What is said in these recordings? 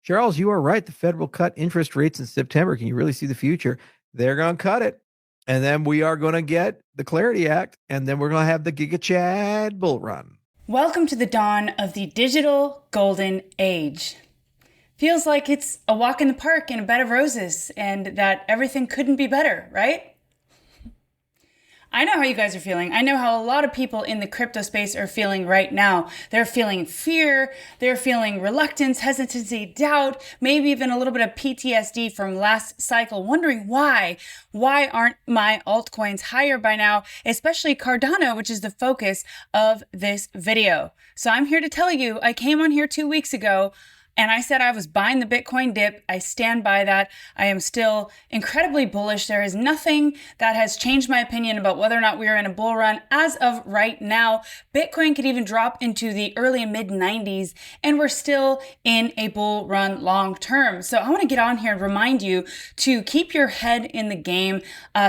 Charles, you are right. The Fed will cut interest rates in September. Can you really see the future? They're going to cut it. And then we are going to get the Clarity Act. And then we're going to have the GIGACHAD bull run. Welcome to the dawn of the digital golden age. Feels like it's a walk in the park in a bed of roses and that everything couldn't be better, right? I know how you guys are feeling. I know how a lot of people in the crypto space are feeling right now. They're feeling fear, they're feeling reluctance, hesitancy, doubt, maybe even a little bit of PTSD from last cycle, wondering why. Why aren't my altcoins higher by now, especially Cardano, which is the focus of this video. So I'm here to tell you, I came on here 2 weeks ago and I said I was buying the Bitcoin dip. I stand by that. I am still incredibly bullish. There is nothing that has changed my opinion about whether or not we are in a bull run as of right now. Bitcoin could even drop into the early and mid 90s and we're still in a bull run long term. So I want to get on here and remind you to keep your head in the game,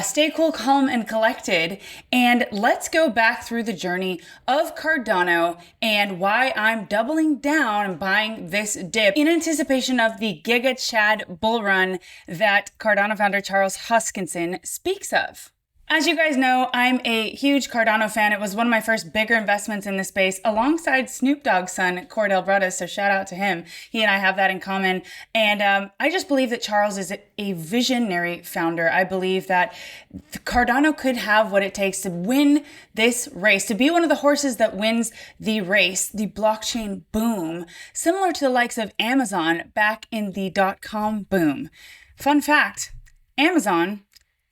stay cool, calm, and collected. And let's go back through the journey of Cardano and why I'm doubling down and buying this dip in anticipation of the GIGACHAD bull run that Cardano founder Charles Hoskinson speaks of. As you guys know, I'm a huge Cardano fan. It was one of my first bigger investments in the space alongside Snoop Dogg's son, Cordell Brothers. So shout out to him. He and I have that in common. And I just believe that Charles is a visionary founder. I believe that Cardano could have what it takes to win this race, to be one of the horses that wins the race, the blockchain boom, similar to the likes of Amazon back in the .com boom. Fun fact, Amazon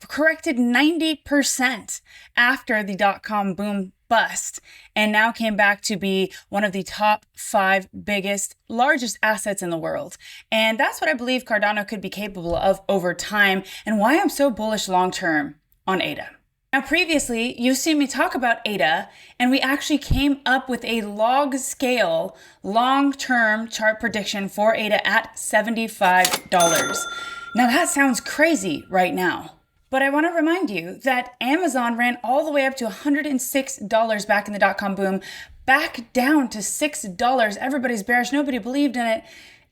corrected 90% after the .com boom bust and now came back to be one of the top 5 biggest, largest assets in the world. And that's what I believe Cardano could be capable of over time and why I'm so bullish long-term on ADA. Now, previously, you've seen me talk about ADA, and we actually came up with a log scale long-term chart prediction for ADA at $75. Now, that sounds crazy right now. But I want to remind you that Amazon ran all the way up to $106 back in the .com boom, back down to $6. Everybody's bearish. Nobody believed in it.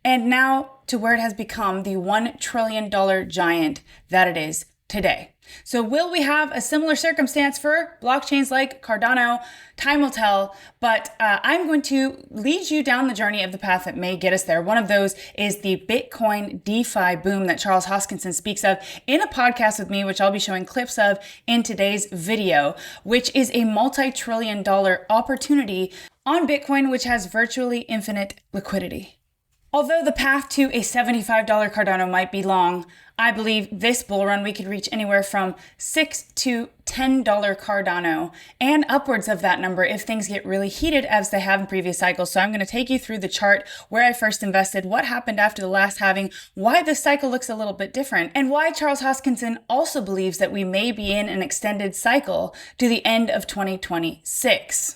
And now to where it has become the $1 trillion giant that it is today. So will we have a similar circumstance for blockchains like Cardano? Time will tell, but I'm going to lead you down the journey of the path that may get us there. One of those is the Bitcoin DeFi boom that Charles Hoskinson speaks of in a podcast with me, which I'll be showing clips of in today's video, which is a multi-trillion-dollar opportunity on Bitcoin, which has virtually infinite liquidity. Although the path to a $75 Cardano might be long, I believe this bull run we could reach anywhere from $6 to $10 Cardano and upwards of that number if things get really heated as they have in previous cycles. So I'm going to take you through the chart where I first invested, what happened after the last halving, why this cycle looks a little bit different, and why Charles Hoskinson also believes that we may be in an extended cycle to the end of 2026.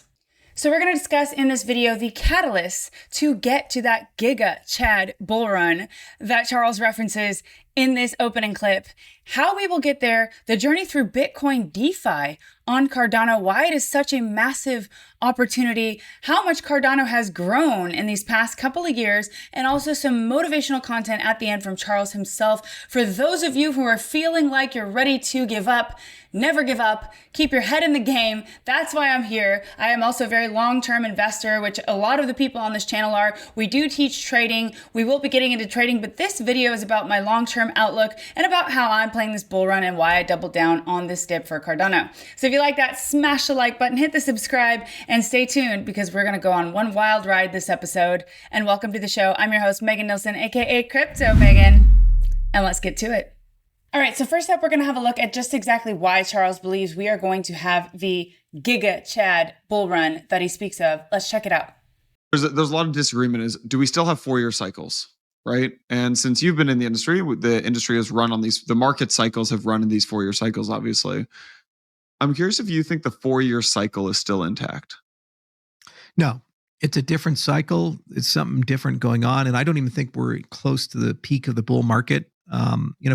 So we're going to discuss in this video the catalysts to get to that GIGACHAD bull run that Charles references in this opening clip, how we will get there, the journey through Bitcoin DeFi on Cardano, why it is such a massive opportunity, how much Cardano has grown in these past couple of years, and also some motivational content at the end from Charles himself. For those of you who are feeling like you're ready to give up, never give up, keep your head in the game. That's why I'm here. I am also a very long-term investor, which a lot of the people on this channel are. We do teach trading. We will be getting into trading, but this video is about my long-term outlook and about how I'm playing this bull run and why I doubled down on this dip for Cardano. So if you like that, smash the like button, hit the subscribe, and stay tuned because we're going to go on one wild ride this episode. And welcome to the show. I'm your host, Megan Nilsson, aka Crypto Megan, and let's get to it. All right, so first up, we're going to have a look at just exactly why Charles believes we are going to have the GIGACHAD bull run that he speaks of. Let's check it out. There's a lot of disagreement is, do we still have 4-year cycles, right? And since you've been in the industry has run on these, the market cycles have run in these 4-year cycles, obviously. I'm curious if you think the 4-year cycle is still intact. No, it's a different cycle. It's something different going on. And I don't even think we're close to the peak of the bull market.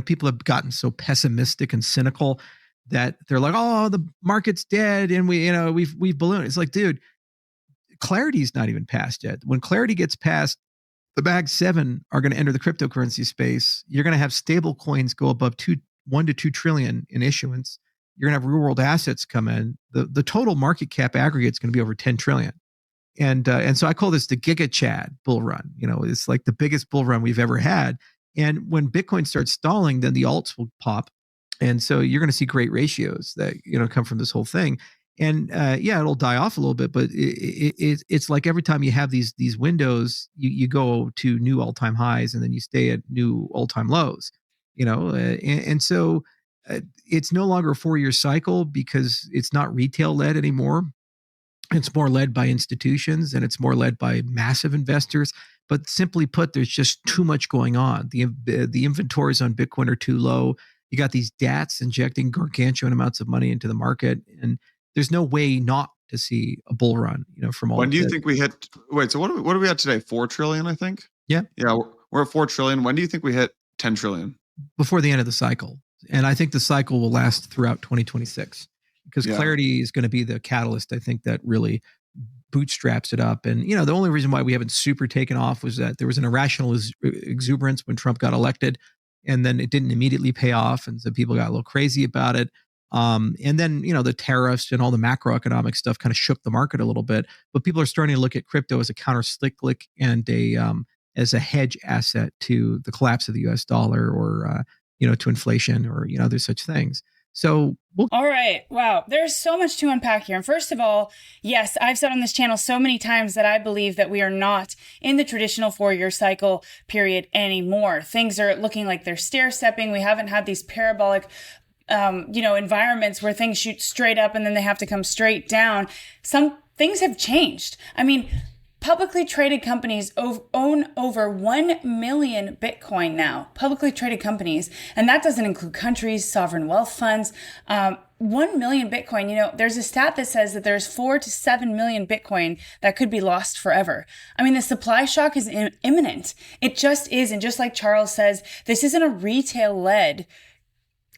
People have gotten so pessimistic and cynical that they're like, oh, the market's dead and we've ballooned. It's like, dude, clarity's not even passed yet. When clarity gets passed, the Mag 7 are going to enter the cryptocurrency space. You're going to have stable coins go above 1 to 2 trillion in issuance. You're going to have real world assets come in. The total market cap aggregate is going to be over 10 trillion. And so I call this the GIGACHAD bull run. It's like the biggest bull run we've ever had. And when Bitcoin starts stalling, then the alts will pop. And so you're going to see great ratios that, come from this whole thing. And it'll die off a little bit, but it's like every time you have these windows, you go to new all-time highs and then you stay at new all-time lows, and so it's no longer a 4-year cycle because it's not retail led anymore. It's more led by institutions and it's more led by massive investors. But simply put, there's just too much going on. The inventories on Bitcoin are too low. You got these DATs injecting gargantuan amounts of money into the market, and there's no way not to see a bull run, from all. When do you think we hit? Wait, so what are we at today? 4 trillion, I think. Yeah, we're at 4 trillion. When do you think we hit 10 trillion? Before the end of the cycle, and I think the cycle will last throughout 2026 because clarity is going to be the catalyst. I think that really bootstraps it up. And the only reason why we haven't super taken off was that there was an irrational exuberance when Trump got elected, and then it didn't immediately pay off, and so people got a little crazy about it. And then, the tariffs and all the macroeconomic stuff kind of shook the market a little bit, but people are starting to look at crypto as a counter-cyclic and as a hedge asset to the collapse of the US dollar or, to inflation or, other such things. So all right. Wow. There's so much to unpack here. And first of all, yes, I've said on this channel so many times that I believe that we are not in the traditional 4-year cycle period anymore. Things are looking like they're stair-stepping. We haven't had these parabolic environments where things shoot straight up and then they have to come straight down. Some things have changed. I mean, publicly traded companies own over 1 million Bitcoin now, publicly traded companies. And that doesn't include countries, sovereign wealth funds. 1 million Bitcoin, there's a stat that says that there's 4 to 7 million Bitcoin that could be lost forever. I mean, the supply shock is imminent. It just is. And just like Charles says, this isn't a retail-led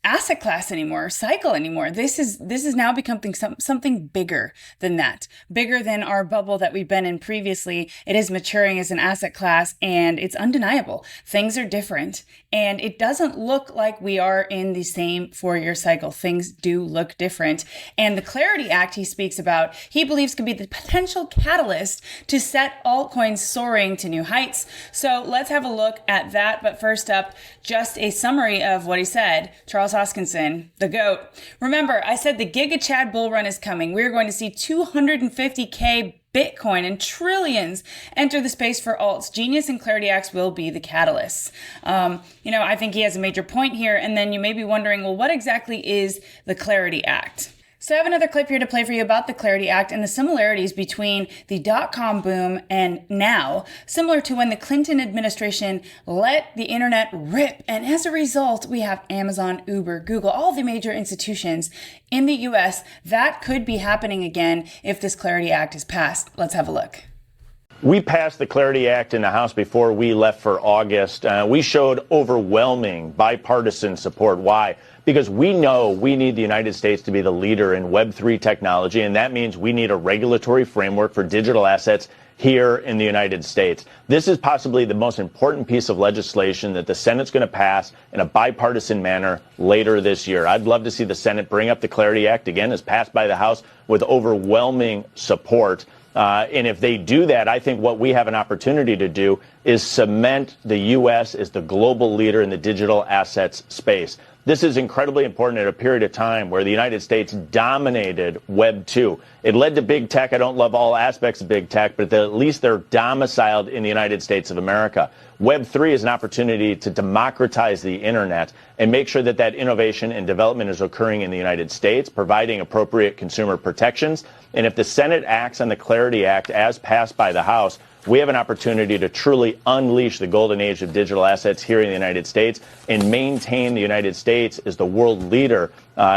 asset class anymore, cycle anymore. This is now becoming something bigger than that, bigger than our bubble that we've been in previously. It is maturing as an asset class, and it's undeniable. Things are different, and it doesn't look like we are in the same 4-year cycle. Things do look different, and the Clarity Act he speaks about, he believes could be the potential catalyst to set altcoins soaring to new heights. So let's have a look at that. But first up, just a summary of what he said. Charles Hoskinson, the GOAT. Remember, I said the GigaChad bull run is coming. We're going to see 250K Bitcoin and trillions enter the space for alts. Genius and Clarity Acts will be the catalysts. I think he has a major point here. And then you may be wondering, well, what exactly is the Clarity Act? So I have another clip here to play for you about the Clarity Act and the similarities between the dot-com boom and now, similar to when the Clinton administration let the internet rip. And as a result, we have Amazon, Uber, Google, all the major institutions in the US. That could be happening again if this Clarity Act is passed. Let's have a look. We passed the Clarity Act in the House before we left for August. We showed overwhelming bipartisan support. Why? Because we know we need the United States to be the leader in Web3 technology, and that means we need a regulatory framework for digital assets here in the United States. This is possibly the most important piece of legislation that the Senate's going to pass in a bipartisan manner later this year. I'd love to see the Senate bring up the Clarity Act again, as passed by the House with overwhelming support. And if they do that, I think what we have an opportunity to do is cement the U.S. as the global leader in the digital assets space. This is incredibly important at a period of time where the United States dominated Web 2. It led to big tech. I don't love all aspects of big tech, but at least they're domiciled in the United States of America. Web 3 is an opportunity to democratize the internet and make sure that that innovation and development is occurring in the United States, providing appropriate consumer protections. And if the Senate acts on the Clarity Act as passed by the House, we have an opportunity to truly unleash the golden age of digital assets here in the United States and maintain the United States as the world leader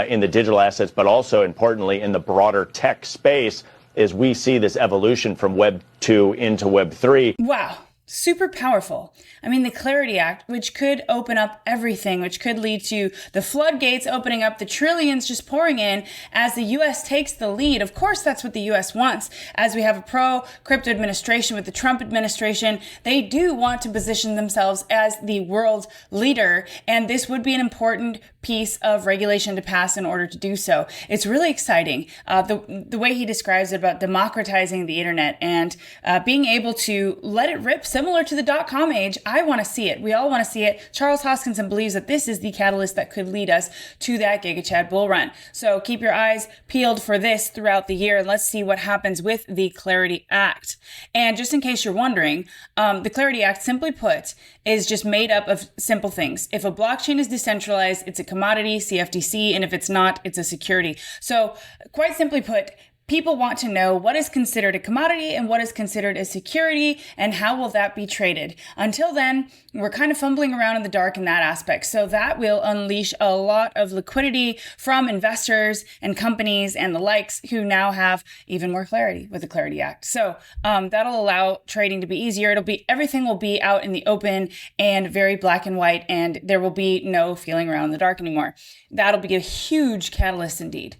in the digital assets, but also importantly in the broader tech space as we see this evolution from Web 2 into Web 3. Wow. Super powerful. I mean, the Clarity Act, which could open up everything, which could lead to the floodgates opening up, the trillions just pouring in as the U.S. takes the lead. Of course, that's what the U.S. wants. As we have a pro-crypto administration with the Trump administration, they do want to position themselves as the world leader. And this would be an important piece of regulation to pass in order to do so. It's really exciting. The way he describes it about democratizing the internet and being able to let it rip similar to the .com age. I want to see it. We all want to see it. Charles Hoskinson believes that this is the catalyst that could lead us to that GIGACHAD bull run. So keep your eyes peeled for this throughout the year. And let's see what happens with the Clarity Act. And just in case you're wondering, the Clarity Act, simply put, is just made up of simple things. If a blockchain is decentralized, it's a commodity, CFTC, and if it's not, it's a security. So quite simply put, people want to know what is considered a commodity and what is considered a security and how will that be traded. Until then, we're kind of fumbling around in the dark in that aspect. So that will unleash a lot of liquidity from investors and companies and the likes who now have even more clarity with the Clarity Act. So that'll allow trading to be easier. Everything will be out in the open and very black and white, and there will be no feeling around in the dark anymore. That'll be a huge catalyst indeed.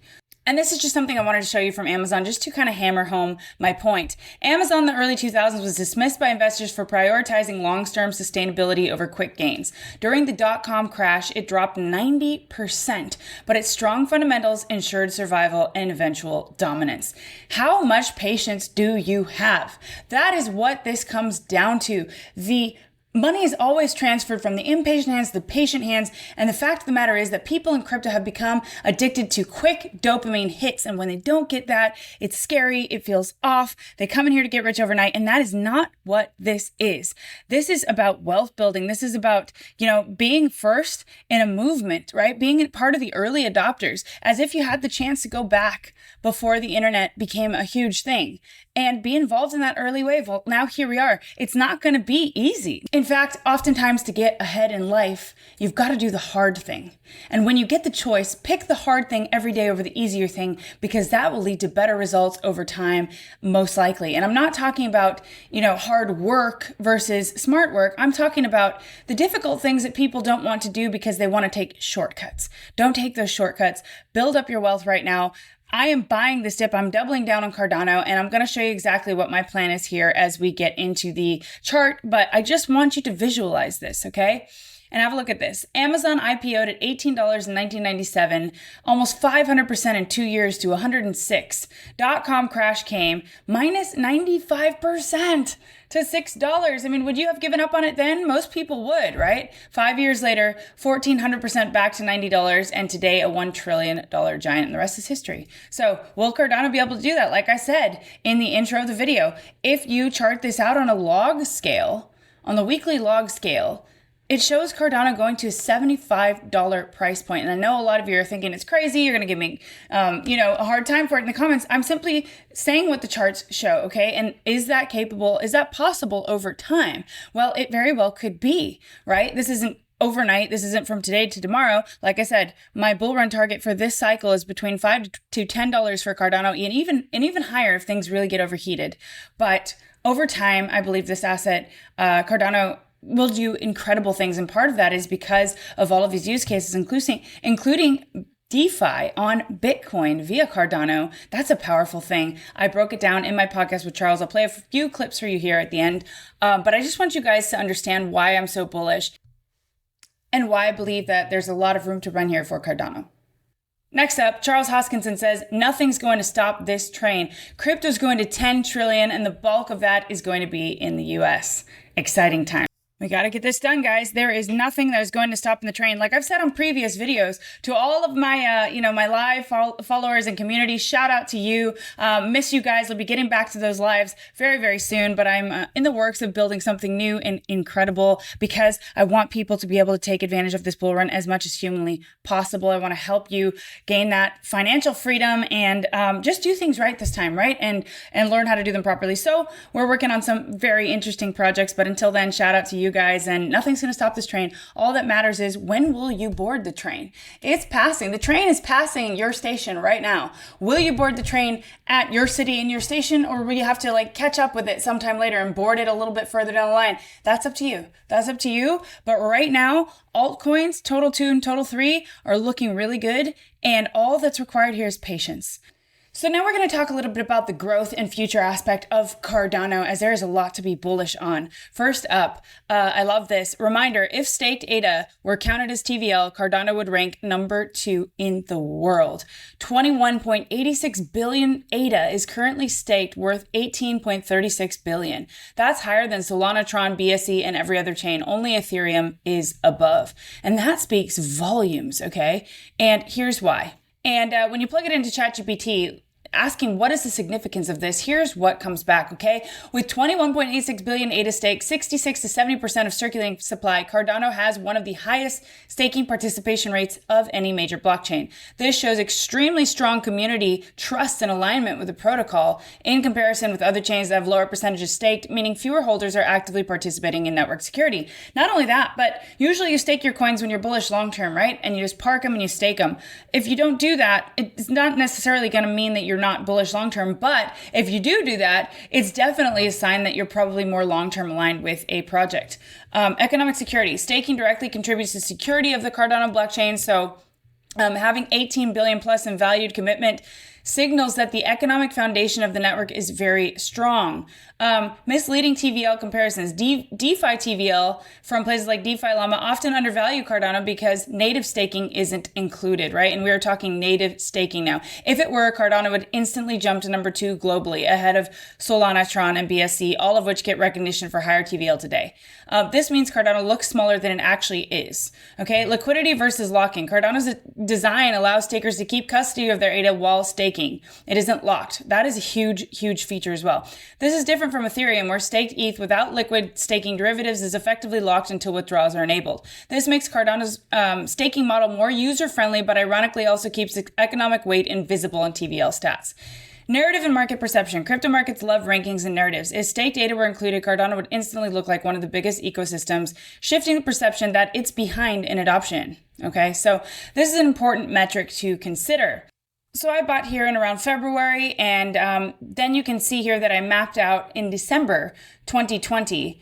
And this is just something I wanted to show you from Amazon just to kind of hammer home my point. Amazon in the early 2000s was dismissed by investors for prioritizing long-term sustainability over quick gains. During the .com crash, it dropped 90%, but its strong fundamentals ensured survival and eventual dominance. How much patience do you have? That is what this comes down to. The money is always transferred from the impatient hands to the patient hands. And the fact of the matter is that people in crypto have become addicted to quick dopamine hits. And when they don't get that, it's scary. It feels off. They come in here to get rich overnight. And that is not what this is. This is about wealth building. This is about, being first in a movement, right? Being part of the early adopters, as if you had the chance to go back before the internet became a huge thing and be involved in that early wave. Well, now here we are. It's not going to be easy. In fact, oftentimes to get ahead in life, you've got to do the hard thing. And when you get the choice, pick the hard thing every day over the easier thing, because that will lead to better results over time, most likely. And I'm not talking about, hard work versus smart work. I'm talking about the difficult things that people don't want to do because they want to take shortcuts. Don't take those shortcuts. Build up your wealth right now. I am buying this dip. I'm doubling down on Cardano, and I'm going to show you exactly what my plan is here as we get into the chart. But I just want you to visualize this, okay? And have a look at this. Amazon IPO'd at $18 in 1997, almost 500% in 2 years to 106. .com crash came, minus 95% to $6. I mean, would you have given up on it then? Most people would, right? 5 years later, 1,400% back to $90, and today a $1 trillion giant, and the rest is history. So will Cardano be able to do that? Like I said in the intro of the video, if you chart this out on a log scale, on the weekly log scale, it shows Cardano going to a $75 price point. And I know a lot of you are thinking it's crazy. You're going to give me, a hard time for it in the comments. I'm simply saying what the charts show, okay? And is that capable? Is that possible over time? Well, it very well could be, right? This isn't overnight. This isn't from today to tomorrow. Like I said, my bull run target for this cycle is between $5 to $10 for Cardano, and even higher if things really get overheated. But over time, I believe this asset, Cardano, will do incredible things. And part of that is because of all of these use cases, including DeFi on Bitcoin via Cardano. That's a powerful thing. I broke it down in my podcast with Charles. I'll play a few clips for you here at the end. But I just want you guys to understand why I'm so bullish and why I believe that there's a lot of room to run here for Cardano. Next up, Charles Hoskinson says, nothing's going to stop this train. Crypto's going to 10 trillion, and the bulk of that is going to be in the US. Exciting time. We got to get this done, guys. There is nothing that is going to stop in the train. Like I've said on previous videos, to all of my, my live followers and community, shout out to you. Miss you guys. I'll be getting back to those lives very, very soon. But I'm in the works of building something new and incredible because I want people to be able to take advantage of this bull run as much as humanly possible. I want to help you gain that financial freedom and just do things right this time, right? And learn how to do them properly. So we're working on some very interesting projects. But until then, shout out to you guys, and nothing's going to stop this train. All that matters is, when will you board the train? It's passing. The train is passing your station right now. Will you board the train at your city in your station, or will you have to like catch up with it sometime later and board it a little bit further down the line? That's up to you. That's up to you. But right now, altcoins, Total 2 and Total 3 are looking really good. And all that's required here is patience. So now we're going to talk a little bit about the growth and future aspect of Cardano, as there is a lot to be bullish on. First up, I love this. Reminder, if staked ADA were counted as TVL, Cardano would rank number 2 in the world. 21.86 billion ADA is currently staked, worth 18.36 billion. That's higher than Solana, Tron, BSC, and every other chain. Only Ethereum is above. And that speaks volumes, okay? And here's why. And when you plug it into ChatGPT, asking what is the significance of this, here's what comes back, okay? With 21.86 billion ADA stake, 66 to 70% of circulating supply, Cardano has one of the highest staking participation rates of any major blockchain. This shows extremely strong community trust and alignment with the protocol in comparison with other chains that have lower percentages staked, meaning fewer holders are actively participating in network security. Not only that, but usually you stake your coins when you're bullish long-term, right? And you just park them and you stake them. If you don't do that, it's not necessarily going to mean that you're not bullish long-term, but if you do that, it's definitely a sign that you're probably more long-term aligned with a project. Economic security. Staking directly contributes to security of the Cardano blockchain, so having 18 billion plus in valued commitment signals that the economic foundation of the network is very strong. Misleading TVL comparisons. DeFi TVL from places like DeFi Llama often undervalue Cardano because native staking isn't included, right? And we are talking native staking now. If it were, Cardano would instantly jump to number 2 globally, ahead of Solana, Tron, and BSC, all of which get recognition for higher TVL today. This means Cardano looks smaller than it actually is. Okay, liquidity versus locking. Cardano's design allows stakers to keep custody of their ADA while staking. It isn't locked. That is a huge, huge feature as well. This is different from Ethereum, where staked ETH without liquid staking derivatives is effectively locked until withdrawals are enabled. This makes Cardano's staking model more user-friendly, but ironically also keeps economic weight invisible in TVL stats. Narrative and market perception. Crypto markets love rankings and narratives. If staked data were included, Cardano would instantly look like one of the biggest ecosystems, shifting the perception that it's behind in adoption. Okay, so this is an important metric to consider. So I bought here in around February, and then you can see here that I mapped out in December 2020.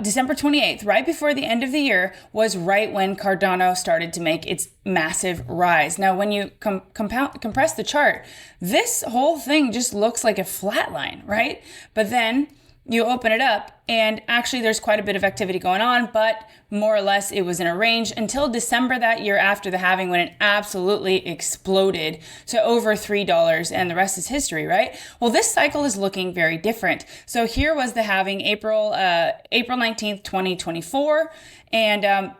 December 28th, right before the end of the year, was right when Cardano started to make its massive rise. Now, when you compress the chart, this whole thing just looks like a flat line, right? But then you open it up, and actually there's quite a bit of activity going on, but more or less it was in a range until December that year after the halving, when it absolutely exploded to over $3, and the rest is history, right? Well, this cycle is looking very different. So here was the halving, April 19th, 2024, and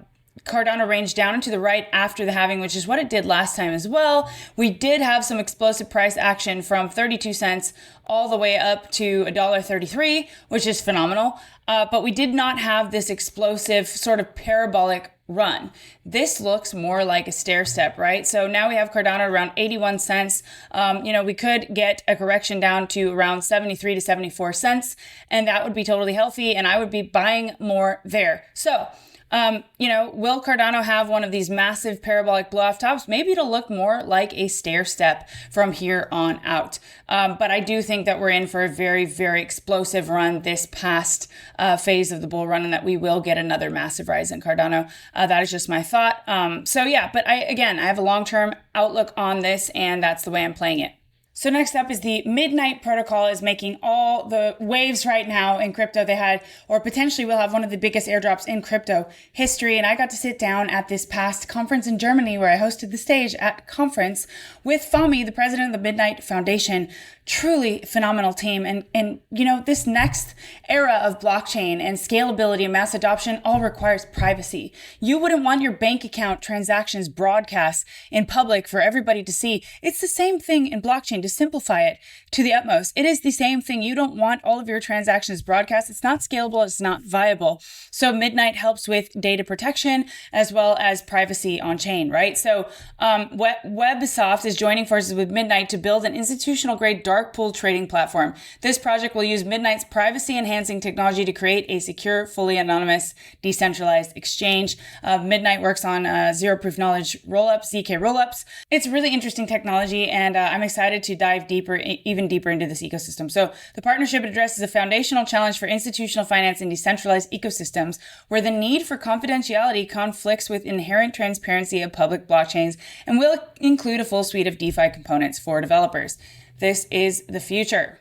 Cardano ranged down and to the right after the halving, which is what it did last time as well. We did have some explosive price action from 32 cents all the way up to $1.33, which is phenomenal. But we did not have this explosive sort of parabolic run. This looks more like a stair step, right? So now we have Cardano around 81 cents. We could get a correction down to around 73 to 74 cents, and that would be totally healthy, and I would be buying more there. So will Cardano have one of these massive parabolic blow-off tops? Maybe it'll look more like a stair step from here on out. But I do think that we're in for a very, very explosive run this past phase of the bull run, and that we will get another massive rise in Cardano. That is just my thought. But I have a long-term outlook on this, and that's the way I'm playing it. So next up is the Midnight Protocol is making all the waves right now in crypto. They had, or potentially will have, one of the biggest airdrops in crypto history. And I got to sit down at this past conference in Germany, where I hosted the stage at conference with Fami, the president of the Midnight Foundation. Truly phenomenal team. And this next era of blockchain and scalability and mass adoption all requires privacy. You wouldn't want your bank account transactions broadcast in public for everybody to see. It's the same thing in blockchain, to simplify it to the utmost. It is the same thing. You don't want all of your transactions broadcast. It's not scalable. It's not viable. So Midnight helps with data protection as well as privacy on chain, right? So Websoft is joining forces with Midnight to build an institutional grade dark pool trading platform. This project will use Midnight's privacy-enhancing technology to create a secure, fully anonymous, decentralized exchange. Midnight works on zero-proof knowledge rollups, ZK rollups. It's really interesting technology, and I'm excited to dive even deeper into this ecosystem. So the partnership addresses a foundational challenge for institutional finance in decentralized ecosystems, where the need for confidentiality conflicts with inherent transparency of public blockchains, and will include a full suite of DeFi components for developers. This is the future.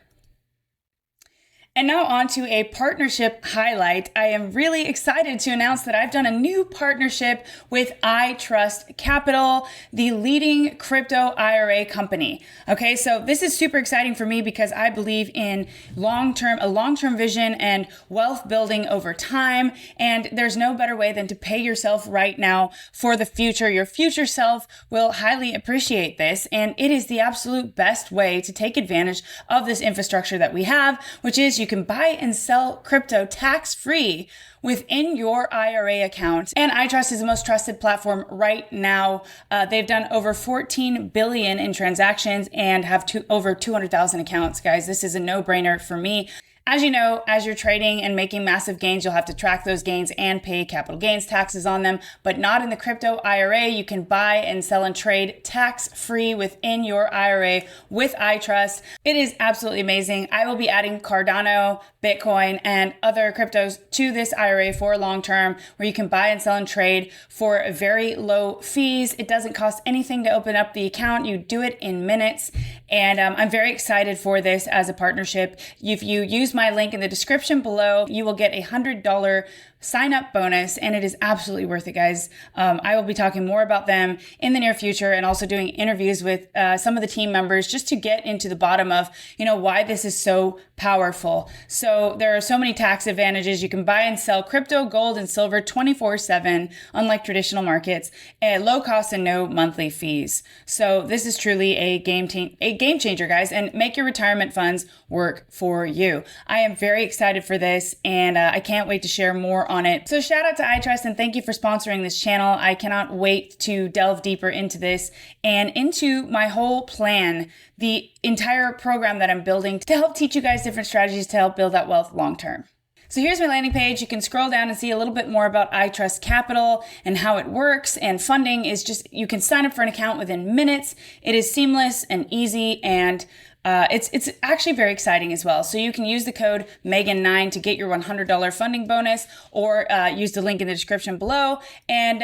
And now on to a partnership highlight. I am really excited to announce that I've done a new partnership with iTrustCapital, the leading crypto IRA company. Okay, so this is super exciting for me because I believe in a long-term vision and wealth building over time. And there's no better way than to pay yourself right now for the future. Your future self will highly appreciate this. And it is the absolute best way to take advantage of this infrastructure that we have, which is you can buy and sell crypto tax-free within your IRA account. And iTrust is the most trusted platform right now. They've done over 14 billion in transactions and have over 200,000 accounts. Guys, this is a no-brainer for me. As you know, as you're trading and making massive gains, you'll have to track those gains and pay capital gains taxes on them, but not in the crypto IRA. You can buy and sell and trade tax-free within your IRA with iTrust. It is absolutely amazing. I will be adding Cardano, Bitcoin, and other cryptos to this IRA for long term, where you can buy and sell and trade for very low fees. It doesn't cost anything to open up the account. You do it in minutes. And I'm very excited for this as a partnership. If you use my link in the description below, you will get a $100 sign up bonus, and it is absolutely worth it, guys. I will be talking more about them in the near future, and also doing interviews with some of the team members just to get into the bottom of, why this is so powerful. So there are so many tax advantages. You can buy and sell crypto, gold, and silver 24/7, unlike traditional markets, at low cost and no monthly fees. So this is truly a game changer, guys, and make your retirement funds work for you. I am very excited for this, and I can't wait to share more on it. So shout out to iTrust, and thank you for sponsoring this channel. I cannot wait to delve deeper into this and into my whole plan, the entire program that I'm building to help teach you guys different strategies to help build that wealth long term. So here's my landing page. You can scroll down and see a little bit more about iTrustCapital and how it works. And funding is just, you can sign up for an account within minutes. It is seamless and easy, and it's actually very exciting as well. So you can use the code Megan9 to get your $100 funding bonus, or use the link in the description below. And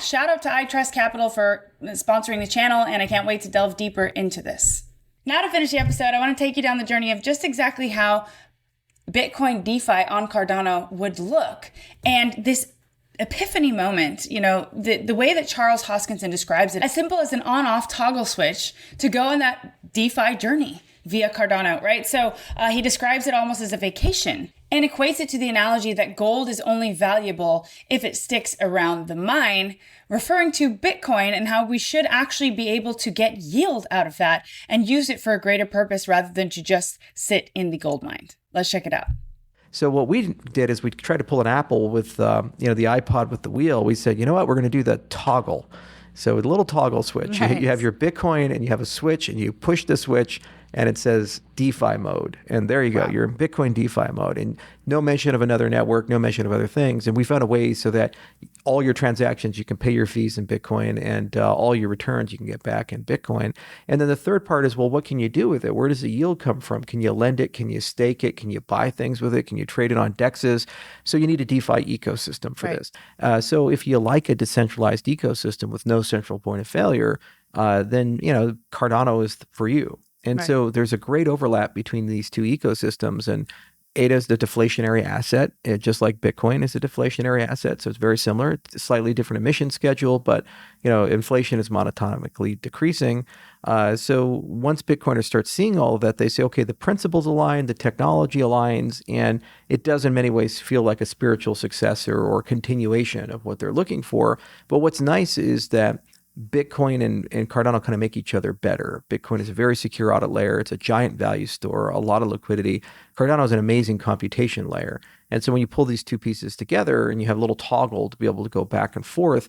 shout out to iTrustCapital for sponsoring the channel, and I can't wait to delve deeper into this. Now to finish the episode, I want to take you down the journey of just exactly how Bitcoin DeFi on Cardano would look. And this epiphany moment, the way that Charles Hoskinson describes it, as simple as an on-off toggle switch to go on that DeFi journey via Cardano, right? So he describes it almost as a vacation and equates it to the analogy that gold is only valuable if it sticks around the mine, referring to Bitcoin and how we should actually be able to get yield out of that and use it for a greater purpose rather than to just sit in the gold mine. Let's check it out. So what we did is we tried to pull an Apple with, the iPod with the wheel. We said, you know what, we're going to do the toggle. So with a little toggle switch, Nice. you have your Bitcoin and you have a switch, and you push the switch and it says DeFi mode. And there you go. Wow. You're in Bitcoin DeFi mode, and no mention of another network, no mention of other things. And we found a way so that all your transactions, you can pay your fees in Bitcoin, and all your returns you can get back in Bitcoin. And then the third part is, well, what can you do with it? Where does the yield come from? Can you lend it? Can you stake it? Can you buy things with it? Can you trade it on DEXs? So you need a DeFi ecosystem for this. So if you like a decentralized ecosystem with no central point of failure, then Cardano is for you. And so there's a great overlap between these two ecosystems, and ADA is the deflationary asset, just like Bitcoin is a deflationary asset. So it's very similar. It's a slightly different emission schedule, but inflation is monotonically decreasing. So once Bitcoiners start seeing all of that, they say, okay, the principles align, the technology aligns, and it does in many ways feel like a spiritual successor or continuation of what they're looking for. But what's nice is that Bitcoin and Cardano kind of make each other better. Bitcoin is a very secure audit layer. It's a giant value store, a lot of liquidity. Cardano is an amazing computation layer. And so when you pull these two pieces together and you have a little toggle to be able to go back and forth,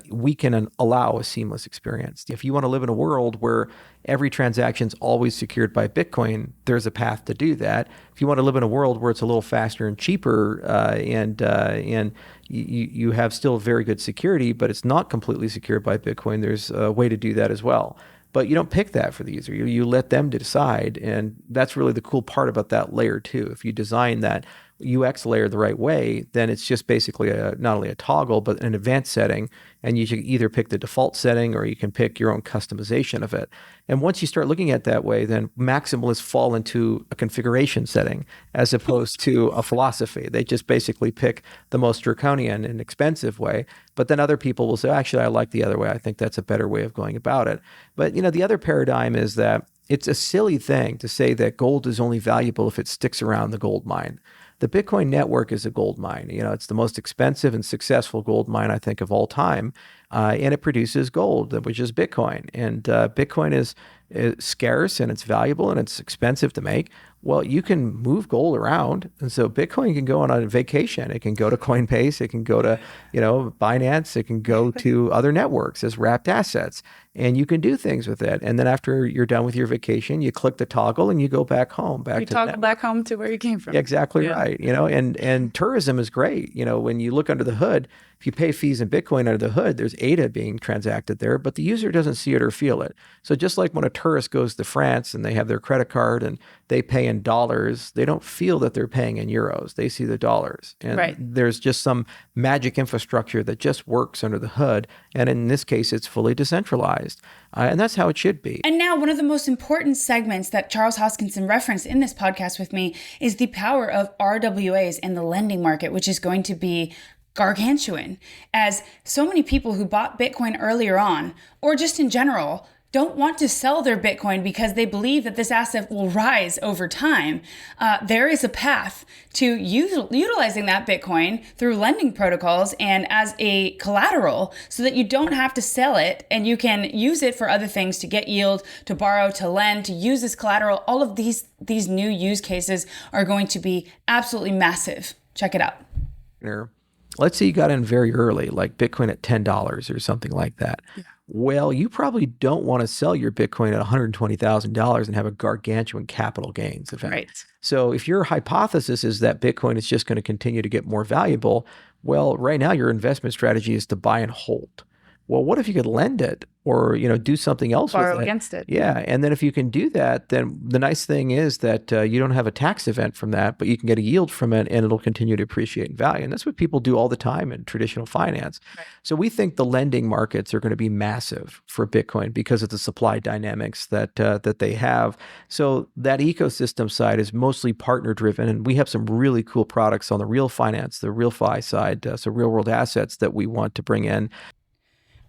we can allow a seamless experience. If you want to live in a world where every transaction is always secured by Bitcoin, there's a path to do that. If you want to live in a world where it's a little faster and cheaper and you have still very good security, but it's not completely secured by Bitcoin, there's a way to do that as well. But you don't pick that for the user. You let them decide. And that's really the cool part about that layer too. If you design that UX layer the right way, then it's just basically not only a toggle, but an advanced setting. And you should either pick the default setting or you can pick your own customization of it. And once you start looking at it that way, then maximalists fall into a configuration setting as opposed to a philosophy. They just basically pick the most draconian and expensive way. But then other people will say, actually, I like the other way. I think that's a better way of going about it. But the other paradigm is that it's a silly thing to say that gold is only valuable if it sticks around the gold mine. The Bitcoin network is a gold mine. It's the most expensive and successful gold mine, I think, of all time. And it produces gold, which is Bitcoin. And Bitcoin is scarce and it's valuable and it's expensive to make. Well, you can move gold around. And so Bitcoin can go on a vacation. It can go to Coinbase. It can go to, Binance. It can go to other networks as wrapped assets. And you can do things with it. And then after you're done with your vacation, you click the toggle and you go back home. You toggle back home to where you came from. Exactly right. And tourism is great. When you look under the hood, if you pay fees in Bitcoin under the hood, there's ADA being transacted there, but the user doesn't see it or feel it. So just like when a tourist goes to France and they have their credit card and they pay in dollars, they don't feel that they're paying in euros. They see the dollars. And there's just some magic infrastructure that just works under the hood. And in this case, it's fully decentralized. And that's how it should be. And now one of the most important segments that Charles Hoskinson referenced in this podcast with me is the power of RWAs and the lending market, which is going to be gargantuan, as so many people who bought Bitcoin earlier on, or just in general, don't want to sell their Bitcoin because they believe that this asset will rise over time. There is a path to utilizing that Bitcoin through lending protocols and as a collateral so that you don't have to sell it and you can use it for other things, to get yield, to borrow, to lend, to use as collateral. All of these new use cases are going to be absolutely massive. Check it out. Let's say you got in very early, like Bitcoin at $10 or something like that. Yeah. Well, you probably don't want to sell your Bitcoin at $120,000 and have a gargantuan capital gains event. Right. So if your hypothesis is that Bitcoin is just going to continue to get more valuable, well, right now your investment strategy is to buy and hold. Well, what if you could lend it or, do something else with it? Borrow against it. Yeah. And then if you can do that, then the nice thing is that you don't have a tax event from that, but you can get a yield from it and it'll continue to appreciate in value. And that's what people do all the time in traditional finance. Right. So we think the lending markets are going to be massive for Bitcoin because of the supply dynamics that they have. So that ecosystem side is mostly partner driven. And we have some really cool products on the real finance, the real fi side, so real world assets that we want to bring in.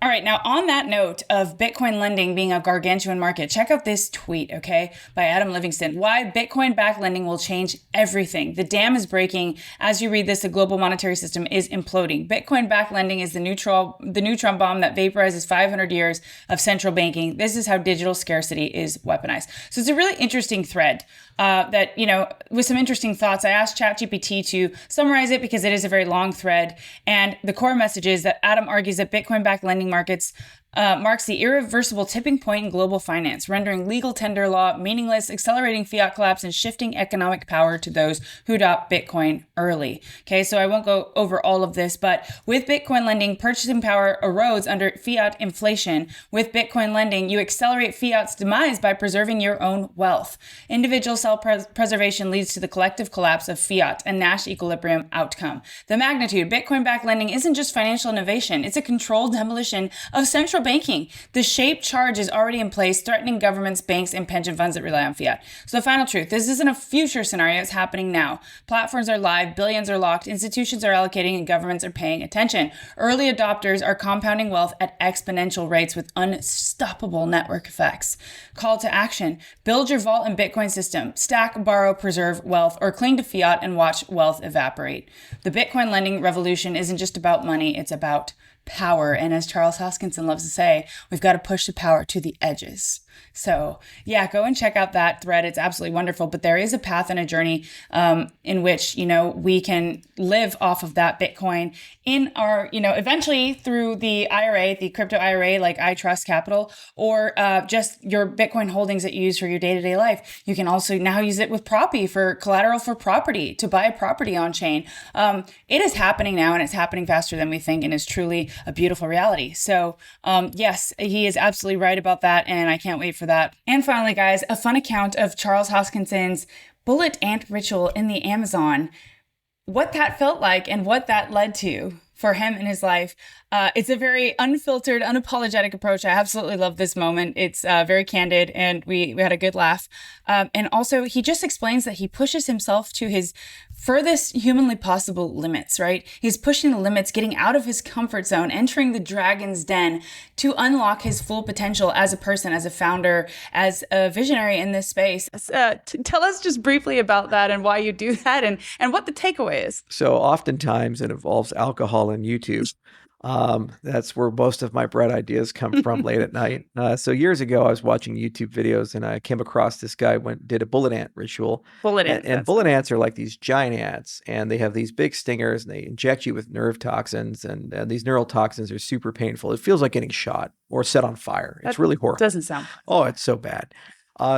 All right, now on that note of Bitcoin lending being a gargantuan market, check out this tweet, okay, by Adam Livingston. Why Bitcoin-backed lending will change everything. The dam is breaking. As you read this, the global monetary system is imploding. Bitcoin-backed lending is the neutron bomb that vaporizes 500 years of central banking. This is how digital scarcity is weaponized. So it's a really interesting thread that, with some interesting thoughts. I asked ChatGPT to summarize it because it is a very long thread. And the core message is that Adam argues that Bitcoin-backed lending markets marks the irreversible tipping point in global finance, rendering legal tender law meaningless, accelerating fiat collapse, and shifting economic power to those who adopt Bitcoin early. Okay, so I won't go over all of this, but with Bitcoin lending, purchasing power erodes under fiat inflation. With Bitcoin lending, you accelerate fiat's demise by preserving your own wealth. Individual self-preservation leads to the collective collapse of fiat, a Nash equilibrium outcome. The magnitude, Bitcoin-backed lending isn't just financial innovation, it's a controlled demolition of central banking. The shape charge is already in place, threatening governments, banks, and pension funds that rely on fiat. So the final truth, this isn't a future scenario, it's happening now. Platforms are live, billions are locked, institutions are allocating, and governments are paying attention. Early adopters are compounding wealth at exponential rates with unstoppable network effects. Call to action, build your vault and Bitcoin system, stack, borrow, preserve wealth, or cling to fiat and watch wealth evaporate. The Bitcoin lending revolution isn't just about money, it's about power. And as Charles Hoskinson loves to say, we've got to push the power to the edges. So yeah, go and check out that thread. It's absolutely wonderful. But there is a path and a journey in which, we can live off of that Bitcoin in our, eventually through the IRA, the crypto IRA, like iTrustCapital, or just your Bitcoin holdings that you use for your day-to-day life. You can also now use it with Proppy for collateral for property, to buy a property on chain. It is happening now, and it's happening faster than we think, and is truly a beautiful reality. So yes, he is absolutely right about that, and I can't wait for that. And finally, guys, a fun account of Charles Hoskinson's bullet ant ritual in the Amazon, what that felt like and what that led to for him in his life. It's a very unfiltered, unapologetic approach. I absolutely love this moment. It's very candid, and we had a good laugh. And also, he just explains that he pushes himself to his furthest humanly possible limits, right? He's pushing the limits, getting out of his comfort zone, entering the dragon's den to unlock his full potential as a person, as a founder, as a visionary in this space. Tell us just briefly about that and why you do that, and what the takeaway is. So oftentimes it involves alcohol and YouTube. That's where most of my bread ideas come from late at night. So years ago, I was watching YouTube videos and I came across this guy did a bullet ant ritual. Bullet ants. And bullet ants are like these giant ants, and they have these big stingers, and they inject you with nerve toxins, and these neural toxins are super painful. It feels like getting shot or set on fire. It's really horrible. Doesn't sound. Oh, it's so bad.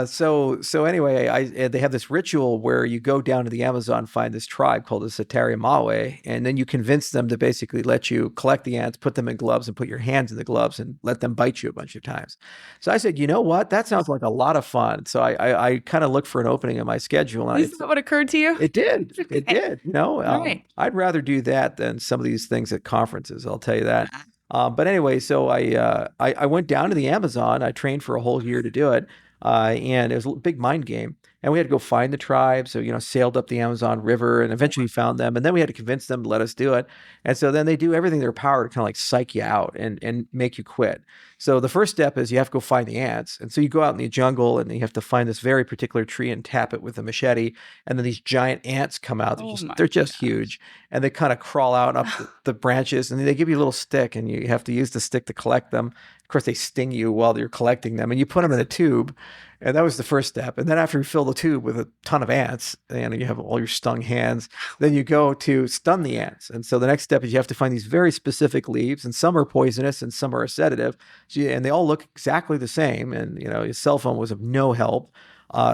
So anyway, they have this ritual where you go down to the Amazon, find this tribe called the Sataramawe, and then you convince them to basically let you collect the ants, put them in gloves, and put your hands in the gloves and let them bite you a bunch of times. So I said, you know what? That sounds like a lot of fun. So I kind of looked for an opening in my schedule. And Is that what occurred to you? It did. It did. Right. I'd rather do that than some of these things at conferences. I'll tell you that. But anyway, so I went down to the Amazon. I trained for a whole year to do it. And it was a big mind game, and we had to go find the tribe. So, sailed up the Amazon River and eventually found them. And then we had to convince them to let us do it. And so then they do everything in their power to kind of like psych you out and make you quit. So the first step is you have to go find the ants. And so you go out in the jungle and you have to find this very particular tree and tap it with a machete. And then these giant ants come out. They're just huge. And they kind of crawl out up the branches, and they give you a little stick, and you have to use the stick to collect them. Of course, they sting you while you're collecting them, and you put them in a tube. And that was the first step. And then after you fill the tube with a ton of ants, and you have all your stung hands, then you go to stun the ants. And so the next step is you have to find these very specific leaves, and some are poisonous and some are a sedative. And they all look exactly the same. And, your cell phone was of no help.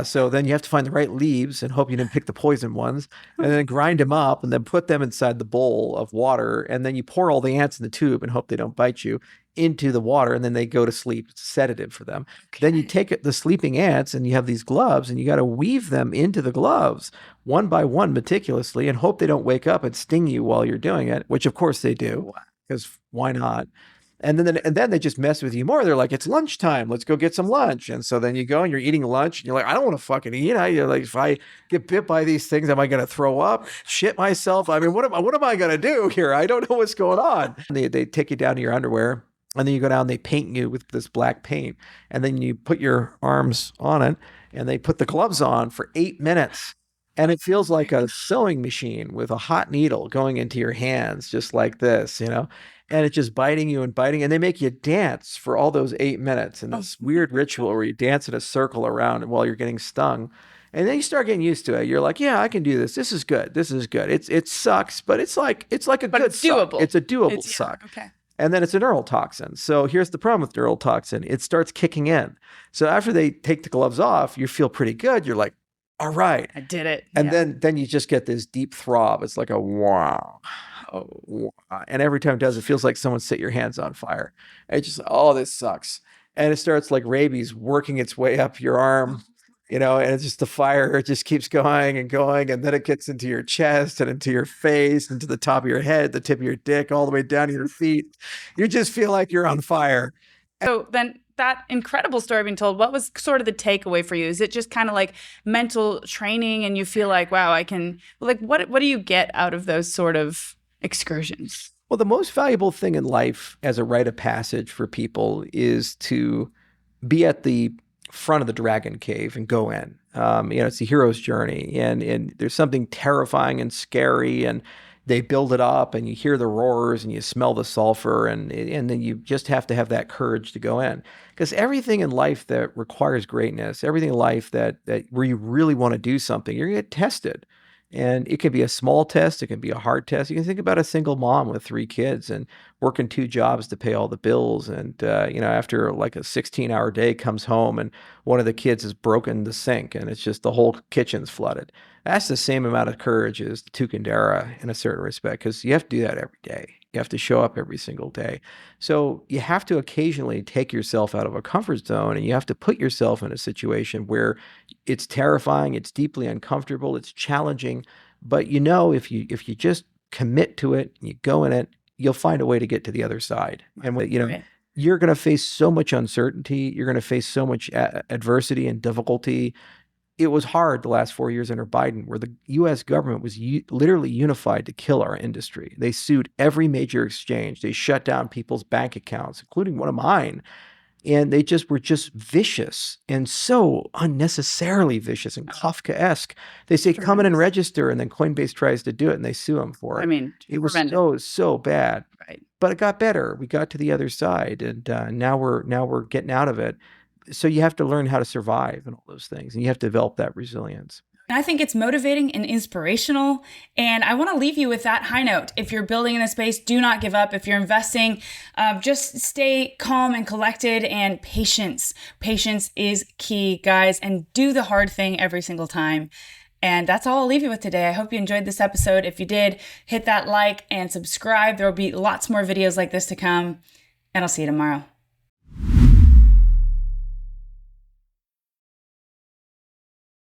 So then you have to find the right leaves and hope you didn't pick the poison ones, and then grind them up and then put them inside the bowl of water. And then you pour all the ants in the tube and hope they don't bite you into the water, and then they go to sleep. It's a sedative for them. Okay. Then you take the sleeping ants and you have these gloves, and you got to weave them into the gloves one by one meticulously and hope they don't wake up and sting you while you're doing it, which of course they do, because why not? And then they just mess with you more. They're like, it's lunchtime. Let's go get some lunch. And so then you go and you're eating lunch, and you're like, I don't want to fucking eat. You're like, if I get bit by these things, am I going to throw up, shit myself? I mean, what am I going to do here? I don't know what's going on. And they take you down to your underwear, and then you go down, they paint you with this black paint, and then you put your arms on it, and they put the gloves on for 8 minutes. And it feels like a sewing machine with a hot needle going into your hands, just like this, and it's just biting you and biting. And they make you dance for all those 8 minutes in this weird ritual where you dance in a circle around while you're getting stung. And then you start getting used to it. You're like, yeah, I can do this. This is good. This is good. It sucks, but it's like a good suck. Doable. It's a doable suck. Okay. And then it's a neural toxin. So here's the problem with neural toxin. It starts kicking in. So after they take the gloves off, you feel pretty good. You're like, all right. I did it. And then you just get this deep throb. It's like a wow. Oh, wow. And every time it does, it feels like someone set your hands on fire. It's just, this sucks. And it starts like rabies working its way up your arm, and it's just the fire, it just keeps going and going. And then it gets into your chest and into your face, into the top of your head, the tip of your dick, all the way down to your feet. You just feel like you're on fire. So then that incredible story being told, what was sort of the takeaway for you? Is it just kind of like mental training and you feel like, wow, I can, like, what do you get out of those sort of excursions? Well, the most valuable thing in life as a rite of passage for people is to be at the front of the dragon cave and go in. It's the hero's journey, and there's something terrifying and scary, and they build it up and you hear the roars and you smell the sulfur, and then you just have to have that courage to go in. Because everything in life that requires greatness, everything in life that where you really want to do something, you're going to get tested. And it could be a small test, it can be a hard test. You can think about a single mom with 3 kids and working 2 jobs to pay all the bills. And, after like a 16-hour day, comes home and one of the kids has broken the sink and it's just the whole kitchen's flooded. That's the same amount of courage as the Tukandara in a certain respect, because you have to do that every day. You have to show up every single day. So you have to occasionally take yourself out of a comfort zone, and you have to put yourself in a situation where it's terrifying, it's deeply uncomfortable, it's challenging. But if you just commit to it and you go in it, you'll find a way to get to the other side. And Right. you're going to face so much uncertainty, you're going to face so much adversity and difficulty. It was hard the last 4 years under Biden, where the U.S. government was literally unified to kill our industry. They sued every major exchange. They shut down people's bank accounts, including one of mine. And they were just vicious, and so unnecessarily vicious and Kafkaesque. They say, come in and register, and then Coinbase tries to do it and they sue them for it. I mean, it was horrendous. so bad. Right. But it got better. We got to the other side, and now we're getting out of it. So you have to learn how to survive and all those things, and you have to develop that resilience. I think it's motivating and inspirational. And I want to leave you with that high note. If you're building in a space, do not give up. If you're investing, just stay calm and collected, and patience. Patience is key, guys, and do the hard thing every single time. And that's all I'll leave you with today. I hope you enjoyed this episode. If you did, hit that like and subscribe. There will be lots more videos like this to come, and I'll see you tomorrow.